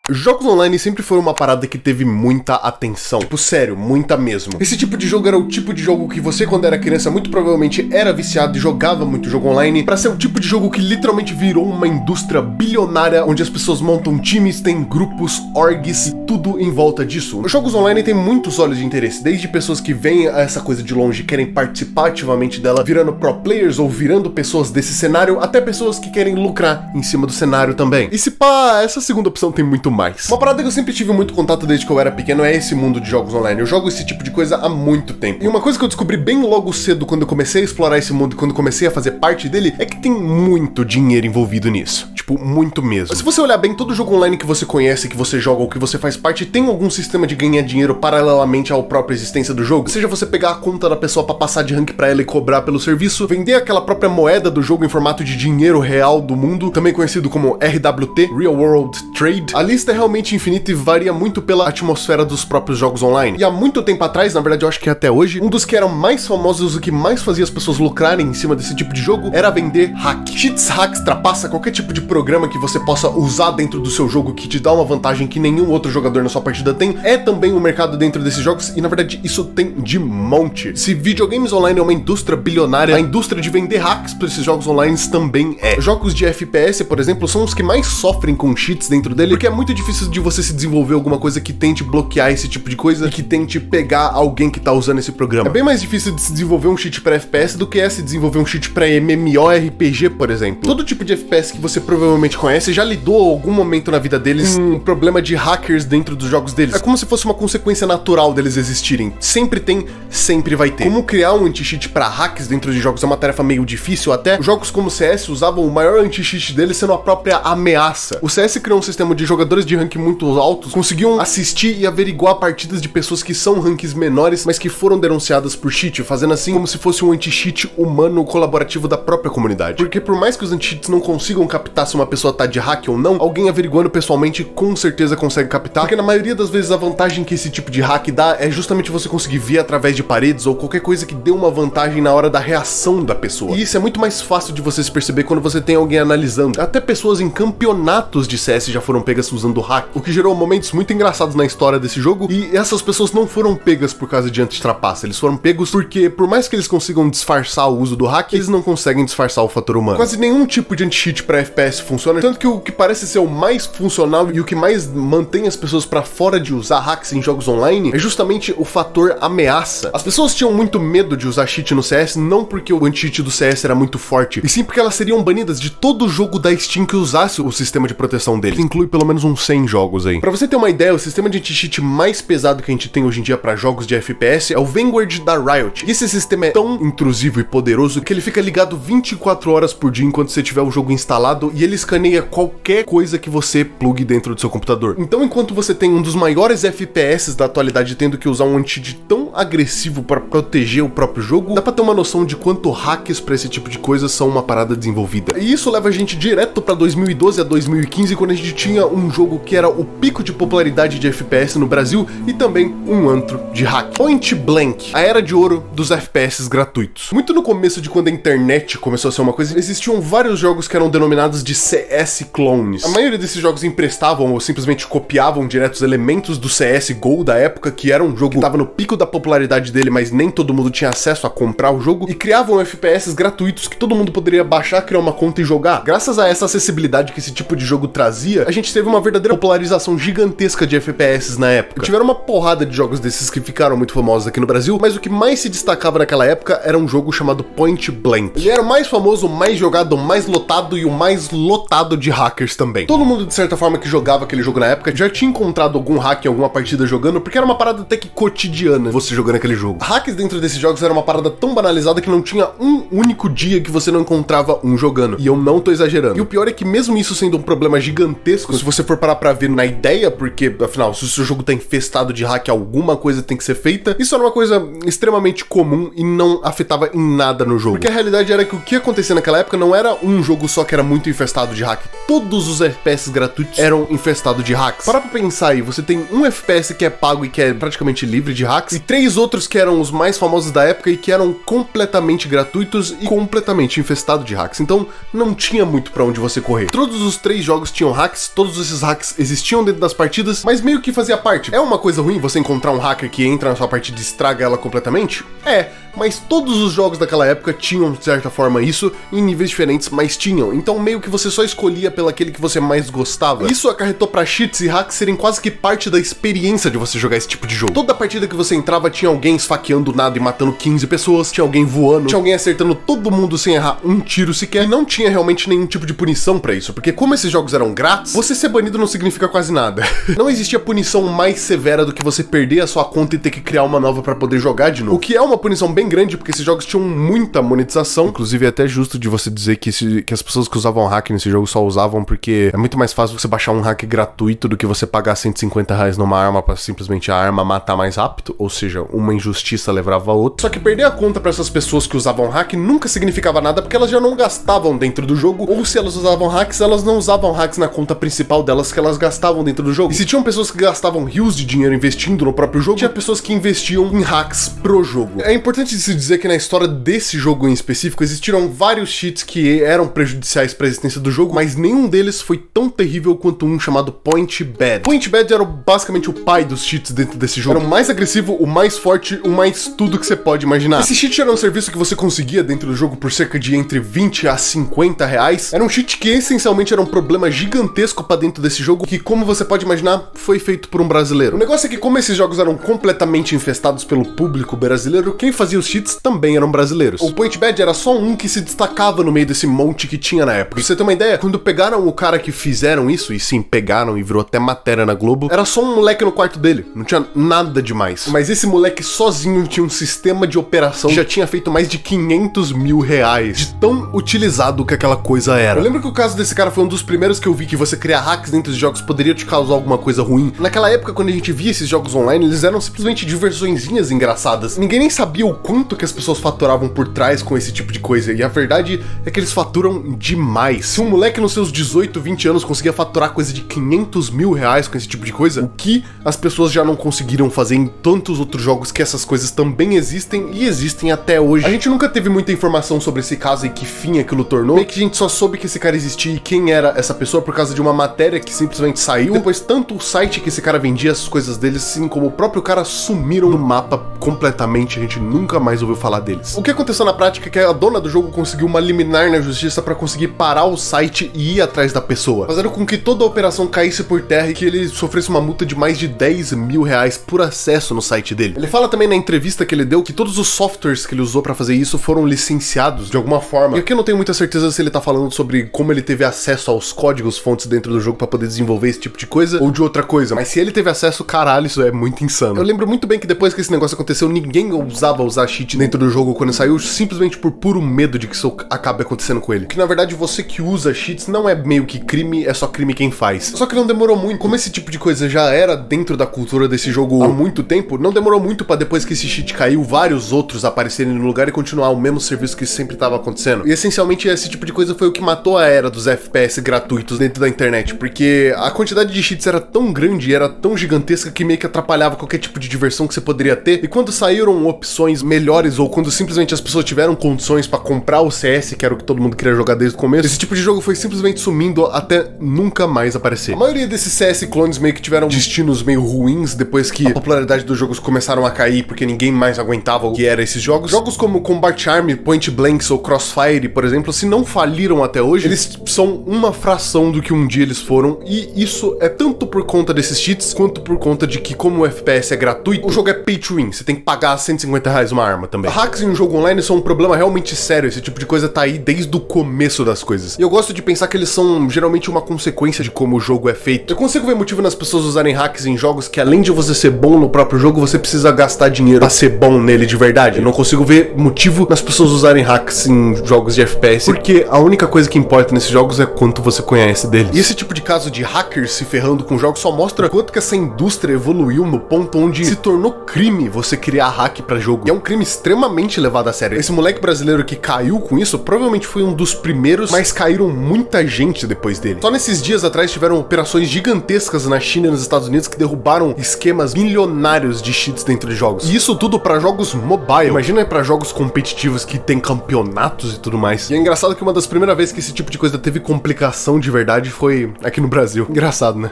Jogos online sempre foram uma parada que teve muita atenção. Tipo, sério, muita mesmo. Esse tipo de jogo era o tipo de jogo que você, quando era criança, muito provavelmente era viciado e jogava muito jogo online, pra ser o tipo de jogo que literalmente virou uma indústria bilionária, onde as pessoas montam times, tem grupos, orgs e tudo em volta disso. Os jogos online têm muitos olhos de interesse, desde pessoas que veem essa coisa de longe e querem participar ativamente dela, virando pro players ou virando pessoas desse cenário, até pessoas que querem lucrar em cima do cenário também. E se pá, essa segunda opção tem muito mais. Uma parada que eu sempre tive muito contato desde que eu era pequeno é esse mundo de jogos online. Eu jogo esse tipo de coisa há muito tempo. E uma coisa que eu descobri bem logo cedo quando eu comecei a explorar esse mundo e quando comecei a fazer parte dele é que tem muito dinheiro envolvido nisso. Tipo, muito mesmo. Se você olhar bem, todo jogo online que você conhece, que você joga ou que você faz parte, tem algum sistema de ganhar dinheiro paralelamente à própria existência do jogo. Seja você pegar a conta da pessoa pra passar de rank pra ela e cobrar pelo serviço, vender aquela própria moeda do jogo em formato de dinheiro real do mundo, também conhecido como RWT, Real World Trade. A lista é realmente infinita e varia muito pela atmosfera dos próprios jogos online. E há muito tempo atrás, na verdade eu acho que até hoje, um dos que eram mais famosos, o que mais fazia as pessoas lucrarem em cima desse tipo de jogo, era vender hack. Cheats, hacks, trapaça, qualquer tipo de programa que você possa usar dentro do seu jogo que te dá uma vantagem que nenhum outro jogador na sua partida tem, é também um mercado dentro desses jogos e na verdade isso tem de monte. Se videogames online é uma indústria bilionária, a indústria de vender hacks para esses jogos online também é. Jogos de FPS, por exemplo, são os que mais sofrem com cheats dentro dele, porque é muito difícil de você se desenvolver alguma coisa que tente bloquear esse tipo de coisa e que tente pegar alguém que tá usando esse programa. É bem mais difícil de se desenvolver um cheat para FPS do que é se desenvolver um cheat para MMORPG, por exemplo. Todo tipo de FPS que você provavelmente conhece já lidou em algum momento na vida deles com um problema de hackers dentro dos jogos deles. É como se fosse uma consequência natural deles existirem. Sempre tem, sempre vai ter. Como criar um anti-cheat para hacks dentro de jogos é uma tarefa meio difícil até. Jogos como o CS usavam o maior anti-cheat deles sendo a própria ameaça. O CS criou um sistema de jogadores de rank muito altos, conseguiam assistir e averiguar partidas de pessoas que são ranks menores, mas que foram denunciadas por cheat, fazendo assim como se fosse um anti-cheat humano colaborativo da própria comunidade. Porque por mais que os anti-cheats não consigam captar se uma pessoa tá de hack ou não, alguém averiguando pessoalmente com certeza consegue captar, porque na maioria das vezes a vantagem que esse tipo de hack dá é justamente você conseguir ver através de paredes ou qualquer coisa que dê uma vantagem na hora da reação da pessoa. E isso é muito mais fácil de você se perceber quando você tem alguém analisando. Até pessoas em campeonatos de CS já foram pegas usando hack, o que gerou momentos muito engraçados na história desse jogo, e essas pessoas não foram pegas por causa de anti-trapaça, eles foram pegos porque, por mais que eles consigam disfarçar o uso do hack, eles não conseguem disfarçar o fator humano. Quase nenhum tipo de anti-cheat para FPS funciona, tanto que o que parece ser o mais funcional e o que mais mantém as pessoas para fora de usar hacks em jogos online é justamente o fator ameaça. As pessoas tinham muito medo de usar cheat no CS, não porque o anti-cheat do CS era muito forte, e sim porque elas seriam banidas de todo jogo da Steam que usasse o sistema de proteção dele, que inclui pelo menos uns 100 jogos aí. Pra você ter uma ideia, o sistema de anti-cheat mais pesado que a gente tem hoje em dia para jogos de FPS é o Vanguard da Riot. E esse sistema é tão intrusivo e poderoso que ele fica ligado 24 horas por dia enquanto você tiver o jogo instalado, e ele escaneia qualquer coisa que você plugue dentro do seu computador. Então, enquanto você tem um dos maiores FPS da atualidade tendo que usar um anti-cheat tão agressivo para proteger o próprio jogo, dá pra ter uma noção de quanto hacks para esse tipo de coisa são uma parada desenvolvida. E isso leva a gente direto pra 2012 a 2015, quando a gente tinha um jogo que era o pico de popularidade de FPS no Brasil e também um antro de hack. Point Blank, a era de ouro dos FPS gratuitos. Muito no começo de quando a internet começou a ser uma coisa, existiam vários jogos que eram denominados de CS clones. A maioria desses jogos emprestavam ou simplesmente copiavam direto os elementos do CSGO da época, que era um jogo que tava no pico da popularidade dele, mas nem todo mundo tinha acesso a comprar o jogo, e criavam FPS gratuitos que todo mundo poderia baixar, criar uma conta e jogar. Graças a essa acessibilidade que esse tipo de jogo trazia, a gente teve uma verdadeira popularização gigantesca de FPS na época. Tiveram uma porrada de jogos desses que ficaram muito famosos aqui no Brasil, mas o que mais se destacava naquela época era um jogo chamado Point Blank. Ele era o mais famoso, o mais jogado, o mais lotado e o mais lotado de hackers também. Todo mundo, de certa forma, que jogava aquele jogo na época já tinha encontrado algum hack em alguma partida jogando, porque era uma parada até que cotidiana você jogando aquele jogo. Hacks dentro desses jogos era uma parada tão banalizada que não tinha um único dia que você não encontrava um jogando. E eu não tô exagerando. E o pior é que mesmo isso sendo um problema gigantesco, se você for parar pra ver na ideia, porque afinal, se o seu jogo tá infestado de hack, alguma coisa tem que ser feita, isso era uma coisa extremamente comum e não afetava em nada no jogo. Porque a realidade era que o que acontecia naquela época não era um jogo só que era muito infestado de hack. todos os FPS gratuitos eram infestados de hacks. Para pra pensar aí, você tem um FPS que é pago e que é praticamente livre de hacks, e 3 outros que eram os mais famosos da época e que eram completamente gratuitos e completamente infestados de hacks. Então não tinha muito pra onde você correr. Todos os 3 jogos tinham hacks, todos esses hacks existiam dentro das partidas, mas meio que fazia parte. É uma coisa ruim você encontrar um hacker que entra na sua partida e estraga ela completamente? É, mas todos os jogos daquela época tinham, de certa forma, isso, em níveis diferentes, mas tinham. Então meio que você só escolhia pelo aquele que você mais gostava. Isso acarretou pra cheats e hacks serem quase que parte da experiência de você jogar esse tipo de jogo. Toda partida que você entrava tinha alguém esfaqueando nada e matando 15 pessoas, tinha alguém voando, tinha alguém acertando todo mundo sem errar um tiro sequer, e não tinha realmente nenhum tipo de punição pra isso, porque como esses jogos eram grátis, você ser banido não significa quase nada. Não existia punição mais severa do que você perder a sua conta e ter que criar uma nova pra poder jogar de novo. O que é uma punição bem grande, porque esses jogos tinham muita monetização. Inclusive é até justo de você dizer que as pessoas que usavam hack nesse jogo só usavam porque é muito mais fácil você baixar um hack gratuito do que você pagar R$150 numa arma pra simplesmente a arma matar mais rápido, ou seja, uma injustiça levava a outra. Só que perder a conta pra essas pessoas que usavam hack nunca significava nada, porque elas já não gastavam dentro do jogo, ou se elas usavam hacks, elas não usavam hacks na conta principal delas que elas gastavam dentro do jogo. E se tinham pessoas que gastavam rios de dinheiro investindo no próprio jogo, tinha pessoas que investiam em hacks pro jogo. É importante se dizer que na história desse jogo em específico existiram vários cheats que eram prejudiciais para a existência do jogo, mas nenhum deles foi tão terrível quanto um chamado Point Bad. Point Bad era basicamente o pai dos cheats dentro desse jogo. Era o mais agressivo, o mais forte, o mais tudo que você pode imaginar. Esse cheat era um serviço que você conseguia dentro do jogo por cerca de entre 20 a 50 reais. Era um cheat que essencialmente era um problema gigantesco para dentro desse jogo, que, como você pode imaginar, foi feito por um brasileiro. O negócio é que, como esses jogos eram completamente infestados pelo público brasileiro, quem fazia os cheats também eram brasileiros. O Point Bad era só um que se destacava no meio desse monte que tinha na época. Pra você ter uma ideia, quando pegaram o cara que fizeram isso, e sim, pegaram e virou até matéria na Globo, era só um moleque no quarto dele, não tinha nada demais. Mas esse moleque sozinho tinha um sistema de operação que já tinha feito mais de 500 mil reais, de tão utilizado que aquela coisa era. Eu lembro que o caso desse cara foi um dos primeiros que eu vi que você criar hacks dentro de jogos poderia te causar alguma coisa ruim. Naquela época, quando a gente via esses jogos online, eles eram simplesmente diversõezinhas engraçadas. Ninguém nem sabia o quanto que as pessoas faturavam por trás com esse tipo de coisa, e a verdade é que eles faturam demais. Se um moleque nos seus 18, 20 anos conseguia faturar coisa de 500 mil reais com esse tipo de coisa, o que as pessoas já não conseguiram fazer em tantos outros jogos que essas coisas também existem e existem até hoje. A gente nunca teve muita informação sobre esse caso e que fim aquilo tornou, meio que a gente só soube que esse cara existia e quem era essa pessoa por causa de uma matéria que simplesmente saiu. Depois, tanto o site que esse cara vendia as coisas deles, assim como o próprio cara, sumiram no mapa completamente, a gente nunca mais ouviu falar deles. O que aconteceu na prática é que a dona do jogo conseguiu uma liminar na justiça pra conseguir parar o site e ir atrás da pessoa, fazendo com que toda a operação caísse por terra e que ele sofresse uma multa de mais de 10 mil reais por acesso no site dele. Ele fala também na entrevista que ele deu que todos os softwares que ele usou pra fazer isso foram licenciados de alguma forma. E aqui eu não tenho muita certeza se ele tá falando sobre como ele teve acesso aos códigos fontes dentro do jogo pra poder desenvolver esse tipo de coisa, ou de outra coisa. Mas se ele teve acesso, caralho, isso é muito insano. Eu lembro muito bem que depois que esse negócio aconteceu, ninguém ousava usar cheat dentro do jogo quando saiu, simplesmente por puro medo de que isso acabe acontecendo com ele. Que na verdade você que usa cheats não é meio que crime, é só crime quem faz. Só que não demorou muito. Como esse tipo de coisa já era dentro da cultura desse jogo há muito tempo, não demorou muito pra depois que esse cheat caiu, vários outros aparecerem no lugar e continuar o mesmo serviço que sempre tava acontecendo. E essencialmente esse tipo de coisa foi o que matou a era dos FPS gratuitos dentro da internet, porque a quantidade de cheats era tão grande e era tão gigantesca que meio que atrapalhava qualquer tipo de diversão que você poderia ter. E quando saíram opções melhores, ou quando simplesmente as pessoas tiveram condições pra comprar o CS, que era o que todo mundo queria jogar desde o começo, esse tipo de jogo foi simplesmente sumindo até nunca mais aparecer. A maioria desses CS clones meio que tiveram destinos meio ruins depois que a popularidade dos jogos começaram a cair, porque ninguém mais aguentava o que era esses jogos. Jogos como Combat Arms, Point Blanks ou Crossfire, por exemplo, se não faliram até hoje, eles são uma fração do que um dia eles foram, e isso é tanto por conta desses cheats, quanto por conta de que, como o FPS é gratuito, o jogo é pay to win, você tem que pagar 150 reais uma arma também. Hacks em um jogo online são um problema realmente sério, esse tipo de coisa tá aí desde o começo das coisas. E eu gosto de pensar que eles são geralmente uma consequência de como o jogo é feito. Eu consigo ver motivo nas pessoas usarem hacks em jogos que, além de você ser bom no próprio jogo, você precisa gastar dinheiro pra ser bom nele de verdade. Eu não consigo ver motivo nas pessoas usarem hacks em jogos de FPS, porque a única coisa que importa nesses jogos é quanto você conhece deles. E esse tipo de caso de hackers se ferrando com jogos só mostra quanto que essa indústria evoluiu no ponto onde se tornou crime você criar hack pra jogo. E é um crime extremamente levado a sério. Esse moleque brasileiro que caiu com isso provavelmente foi um dos primeiros, mas caíram muita gente gente depois dele. Só nesses dias atrás tiveram operações gigantescas na China e nos Estados Unidos que derrubaram esquemas milionários de cheats dentro de jogos. E isso tudo pra jogos mobile. Imagina pra jogos competitivos que tem campeonatos e tudo mais. E é engraçado que uma das primeiras vezes que esse tipo de coisa teve complicação de verdade foi aqui no Brasil. Engraçado, né?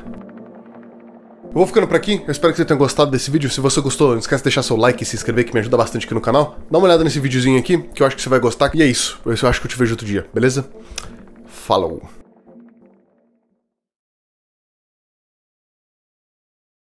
Eu vou ficando por aqui, eu espero que você tenha gostado desse vídeo. Se você gostou, não esquece de deixar seu like e se inscrever, que me ajuda bastante aqui no canal. Dá uma olhada nesse videozinho aqui, que eu acho que você vai gostar. E é isso, eu acho que eu te vejo outro dia, beleza? Falou!